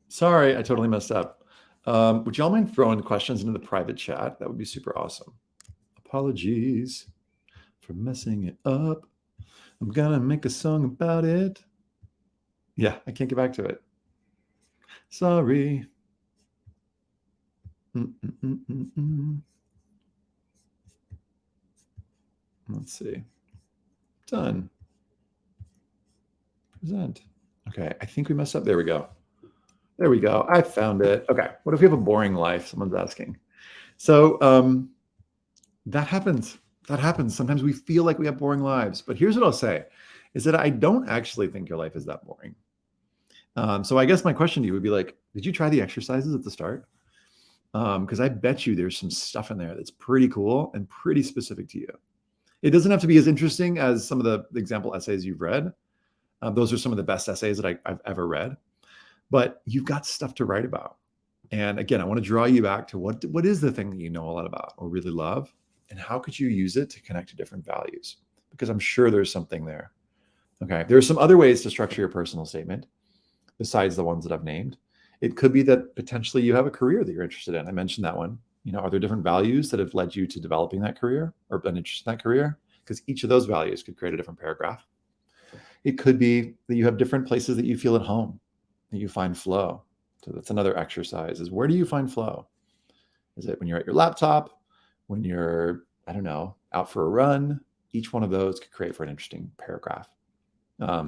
Speaker 1: Sorry, I totally messed up. Would y'all mind throwing questions into the private chat? That would be super awesome. Apologies for messing it up. I'm gonna make a song about it. Yeah, I can't get back to it. Sorry. Let's see. Done. Present. Okay, I think we messed up. There we go. There we go. I found it. Okay, what if we have a boring life? Someone's asking. So that happens. That happens. Sometimes we feel like we have boring lives. But here's what I'll say, is that I don't actually think your life is that boring. So I guess my question to you would be like, did you try the exercises at the start? Because I bet you there's some stuff in there that's pretty cool and pretty specific to you. It doesn't have to be as interesting as some of the example essays you've read. Those are some of the best essays that I've ever read. But you've got stuff to write about. And again, I want to draw you back to what is the thing that you know a lot about or really love, and how could you use it to connect to different values? Because I'm sure there's something there. Okay, there are some other ways to structure your personal statement besides the ones that I've named. It could be that potentially you have a career that you're interested in. I mentioned that one. You know, are there different values that have led you to developing that career or been interested in that career? Because each of those values could create a different paragraph. It could be that you have different places that you feel at home, that you find flow. So that's another exercise, is where do you find flow? Is it when you're at your laptop, when you're, I don't know, out for a run. Each one of those could create for an interesting paragraph.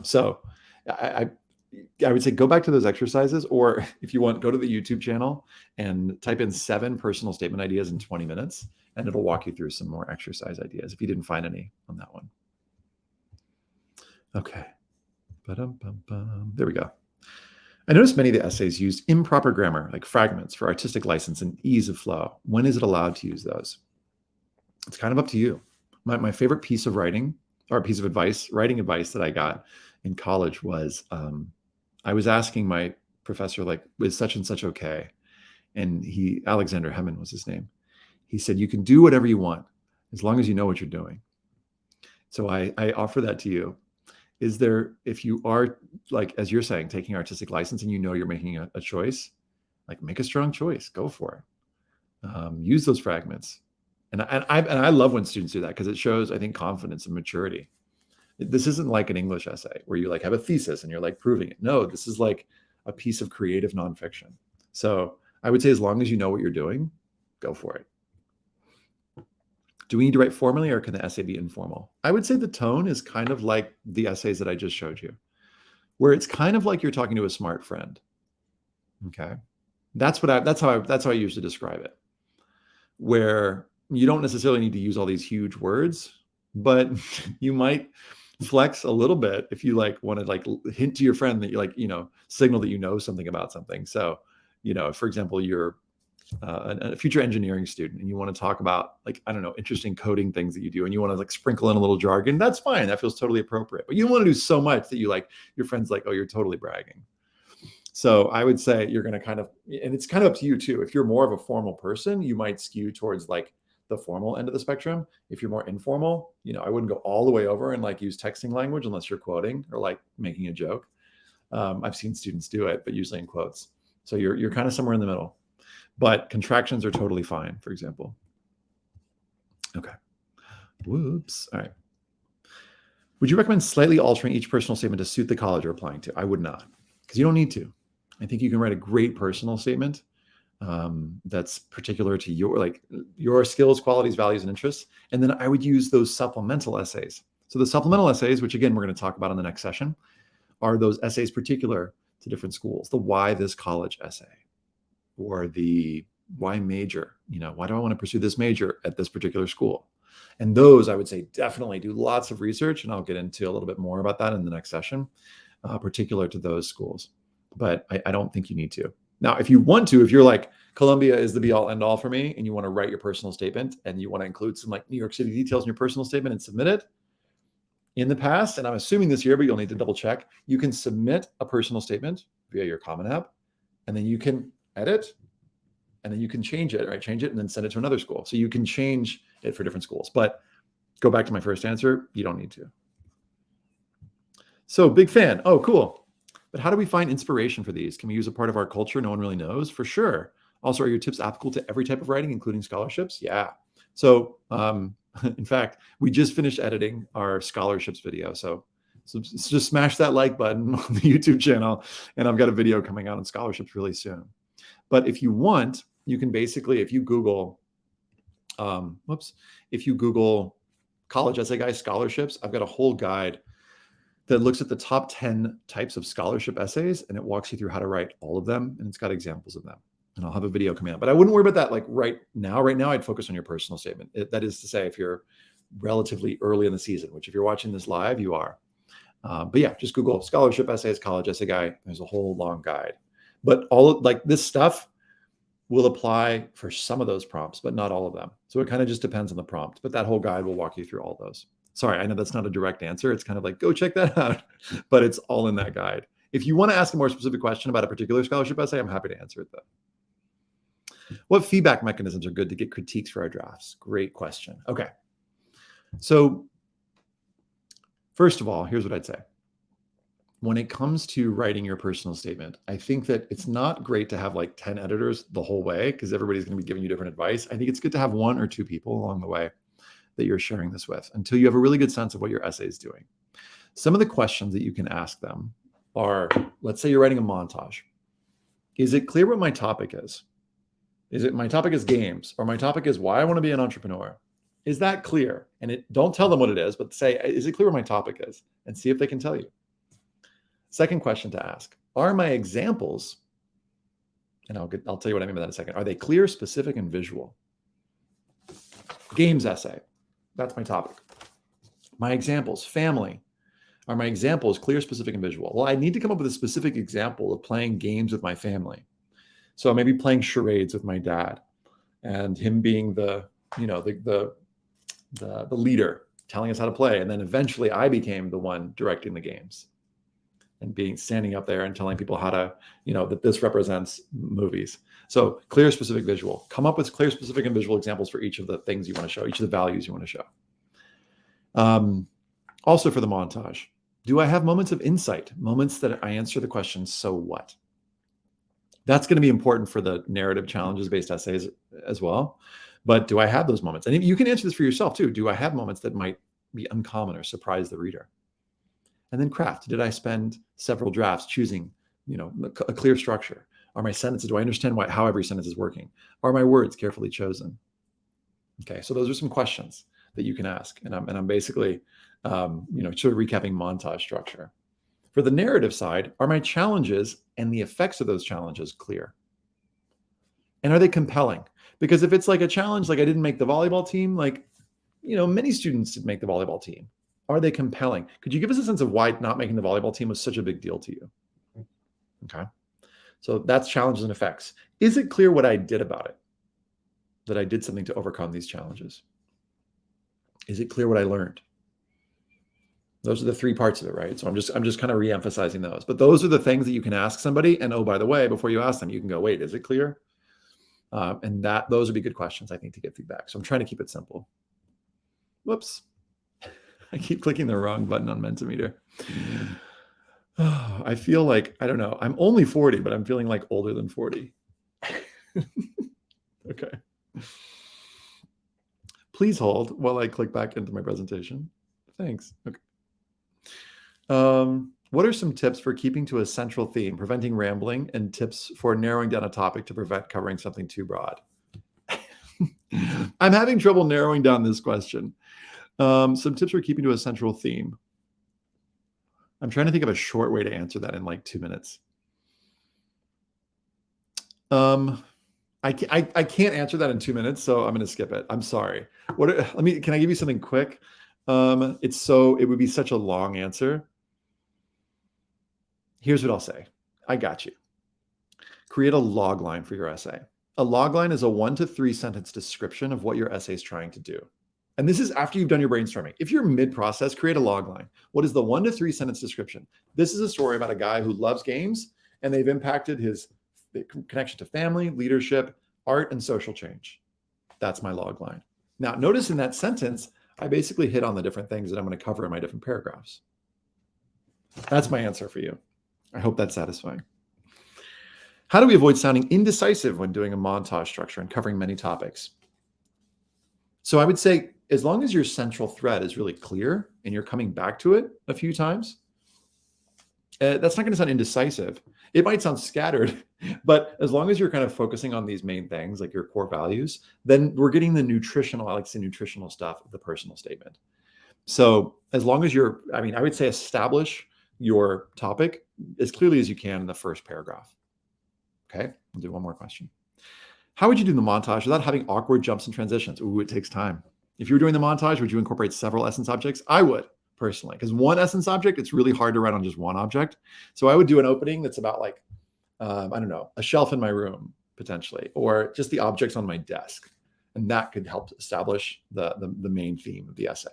Speaker 1: So I would say go back to those exercises, or if you want, go to the YouTube channel and type in 7 personal statement ideas in 20 minutes, and it'll walk you through some more exercise ideas if you didn't find any on that one. Okay. There we go. I noticed many of the essays used improper grammar, like fragments, for artistic license and ease of flow. When is it allowed to use those? It's kind of up to you. My favorite piece of writing, or piece of advice, writing advice that I got in college was, I was asking my professor, like, is such and such okay? And Alexander Hemon was his name. He said, you can do whatever you want as long as you know what you're doing. So I offer that to you. Is there, if you are, like, as you're saying, taking artistic license and you know you're making a choice, like, make a strong choice, go for it. Use those fragments. And I love when students do that, because it shows, I think, confidence and maturity. This isn't like an English essay where you like have a thesis and you're like proving it. No, this is like a piece of creative nonfiction. So I would say, as long as you know what you're doing, go for it. Do we need to write formally, or can the essay be informal? I would say the tone is kind of like the essays that I just showed you, where it's kind of like you're talking to a smart friend. Okay. That's how I usually describe it, where you don't necessarily need to use all these huge words, but you might flex a little bit if you like want to like hint to your friend that you like, signal that you know something about something. So, for example, you're a future engineering student and you want to talk about, like, I don't know, interesting coding things that you do, and you want to like sprinkle in a little jargon. That's fine. That feels totally appropriate. But you don't want to do so much that you like your friend's like, oh, you're totally bragging. So I would say you're going to kind of, and it's kind of up to you too. If you're more of a formal person, you might skew towards like the formal end of the spectrum. If you're more informal, I wouldn't go all the way over and like use texting language unless you're quoting or like making a joke. I've seen students do it, but usually in quotes. So you're kind of somewhere in the middle. But contractions are totally fine, for example. Okay. Whoops. All right. Would you recommend slightly altering each personal statement to suit the college you're applying to? I would not, because you don't need to. I think you can write a great personal statement that's particular to your skills, qualities, values, and interests. And then I would use those supplemental essays. So the supplemental essays, which again, we're going to talk about in the next session, are those essays particular to different schools. The why this college essay, or the why major, why do I want to pursue this major at this particular school? And those, I would say, definitely do lots of research. And I'll get into a little bit more about that in the next session, particular to those schools. But I don't think you need to. Now, if you want to, if you're like, Columbia is the be all end all for me, and you want to write your personal statement and you want to include some like New York City details in your personal statement and submit it, in the past, and I'm assuming this year, but you'll need to double check, you can submit a personal statement via your Common App, and then you can edit, and then you can change it, right? Change it and then send it to another school. So you can change it for different schools. But go back to my first answer, you don't need to. So big fan. Oh, cool. But how do we find inspiration for these? Can we use a part of our culture no one really knows? For sure. Also, are your tips applicable to every type of writing, including scholarships? Yeah. So in fact, we just finished editing our scholarships video. So just smash that like button on the YouTube channel, and I've got a video coming out on scholarships really soon. But if you want, you can basically, if you Google, if you Google college essay guy scholarships, I've got a whole guide that looks at the top 10 types of scholarship essays, and it walks you through how to write all of them, and it's got examples of them. And I'll have a video coming out. But I wouldn't worry about that like right now. Right now, I'd focus on your personal statement. That is to say, if you're relatively early in the season, which if you're watching this live, you are. But yeah, just Google scholarship essays, college essay guy. There's a whole long guide. But all of, like this stuff will apply for some of those prompts, but not all of them. So it kind of just depends on the prompt. But that whole guide will walk you through all those. Sorry, I know that's not a direct answer. It's kind of like, go check that out. But it's all in that guide. If you want to ask a more specific question about a particular scholarship essay, I'm happy to answer it though. What feedback mechanisms are good to get critiques for our drafts? Great question. Okay. So first of all, here's what I'd say. When it comes to writing your personal statement, I think that it's not great to have like 10 editors the whole way, because everybody's going to be giving you different advice. I think it's good to have 1 or 2 people along the way that you're sharing this with until you have a really good sense of what your essay is doing. Some of the questions that you can ask them are, let's say you're writing a montage. Is it clear what my topic is? Is it my topic is games, or my topic is why I want to be an entrepreneur? Is that clear? And don't tell them what it is, but say, is it clear what my topic is? And see if they can tell you. Second question to ask, are my examples, and I'll tell you what I mean by that in a second, are they clear, specific, and visual? Games essay, that's my topic. My examples, family, are my examples clear, specific, and visual? Well, I need to come up with a specific example of playing games with my family. So maybe playing charades with my dad and him being the leader telling us how to play. And then eventually I became the one directing the games and standing up there and telling people how to, that this represents movies. So clear, specific, visual. Come up with clear, specific, and visual examples for each of the things you want to show, each of the values you want to show. Also for the montage, do I have moments of insight, moments that I answer the question, so what? That's going to be important for the narrative challenges-based essays as well. But do I have those moments? And you can answer this for yourself too. Do I have moments that might be uncommon or surprise the reader? And then craft. Did I spend several drafts choosing, a clear structure? Are my sentences, do I understand how every sentence is working? Are my words carefully chosen? Okay, so those are some questions that you can ask. And I'm basically, sort of recapping montage structure. For the narrative side, are my challenges and the effects of those challenges clear? And are they compelling? Because if it's like a challenge, like I didn't make the volleyball team, many students didn't make the volleyball team. Are they compelling? Could you give us a sense of why not making the volleyball team was such a big deal to you? Okay. So that's challenges and effects. Is it clear what I did about it? That I did something to overcome these challenges? Is it clear what I learned? Those are the three parts of it, right? So I'm just kind of re-emphasizing those. But those are the things that you can ask somebody. And oh, by the way, before you ask them, you can go, wait, is it clear? And those would be good questions, I think, to get feedback. So I'm trying to keep it simple. Whoops. I keep clicking the wrong button on Mentimeter. I feel like, I don't know, I'm only 40, but I'm feeling like older than 40. Okay. Please hold while I click back into my presentation. Thanks. Okay. What are some tips for keeping to a central theme, preventing rambling, and tips for narrowing down a topic to prevent covering something too broad? I'm having trouble narrowing down this question. Some tips for keeping to a central theme. I'm trying to think of a short way to answer that in like 2 minutes. I can't answer that in 2 minutes, so I'm going to skip it. I'm sorry. Can I give you something quick? It would be such a long answer. Here's what I'll say. I got you. Create a log line for your essay. A log line is a 1 to 3 sentence description of what your essay is trying to do. And this is after you've done your brainstorming. If you're mid-process, create a log line. What is the 1 to 3 sentence description? This is a story about a guy who loves games, and they've impacted his connection to family, leadership, art, and social change. That's my log line. Now, notice in that sentence, I basically hit on the different things that I'm going to cover in my different paragraphs. That's my answer for you. I hope that's satisfying. How do we avoid sounding indecisive when doing a montage structure and covering many topics? So I would say, as long as your central thread is really clear and you're coming back to it a few times, that's not going to sound indecisive. It might sound scattered, but as long as you're kind of focusing on these main things, like your core values, then we're getting the nutritional, I like to say nutritional stuff of the personal statement. So as long as I would say establish your topic as clearly as you can in the first paragraph. Okay, I'll do one more question. How would you do the montage without having awkward jumps and transitions? Ooh, it takes time. If you were doing the montage, would you incorporate several essence objects? I would, personally, because one essence object, it's really hard to write on just one object. So I would do an opening that's about like, a shelf in my room, potentially, or just the objects on my desk. And that could help establish the main theme of the essay.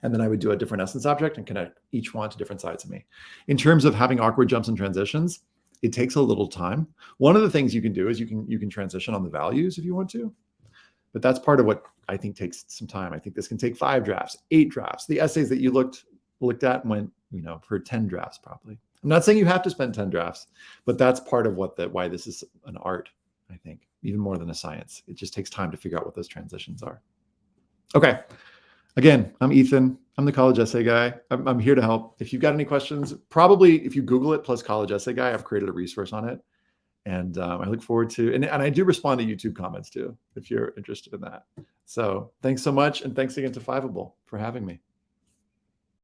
Speaker 1: And then I would do a different essence object and connect each one to different sides of me. In terms of having awkward jumps and transitions, it takes a little time. One of the things you can do is you can transition on the values if you want to, but that's part of what I think takes some time. I think this can take 5 drafts, 8 drafts. The essays that you looked at went, for 10 drafts probably. I'm not saying you have to spend 10 drafts, but that's part of why this is an art, I think, even more than a science. It just takes time to figure out what those transitions are. Okay. Again, I'm Ethan. I'm the college essay guy. I'm here to help. If you've got any questions, probably if you Google it plus college essay guy, I've created a resource on it. And I look forward to, and I do respond to YouTube comments too, if you're interested in that. So thanks so much. And thanks again to Fiveable for having me.